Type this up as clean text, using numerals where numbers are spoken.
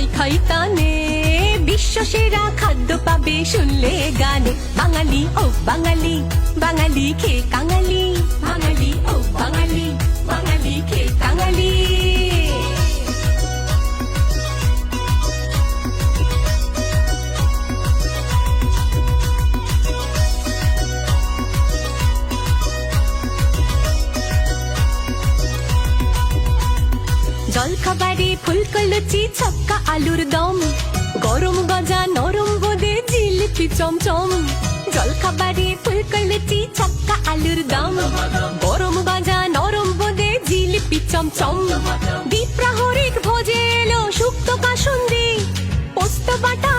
খাই খাই টানে, বিশ্ব সেরা খাদ্য পাবে শুনলে গানে। বাঙালি ও বাঙালি, বাঙালি খেয়ে কাঙালি, বাঙালি ও বাঙালি, বাঙালি খেয়ে কাঙালি। জলখাবারে ফুলকো লুচি, ছক্কা আলুর দম, গরম গজা নরম বোঁদে জিলিপি চমচম। জলখাবারে ফুলকো লুচি, ছক্কা আলুর দম, গরম গজা নরম বোঁদে জিলিপি চমচম। দ্বিপ্রাহরিক ভোজে এলো শুক্তো কাসুন্দি, পোস্ত বাটা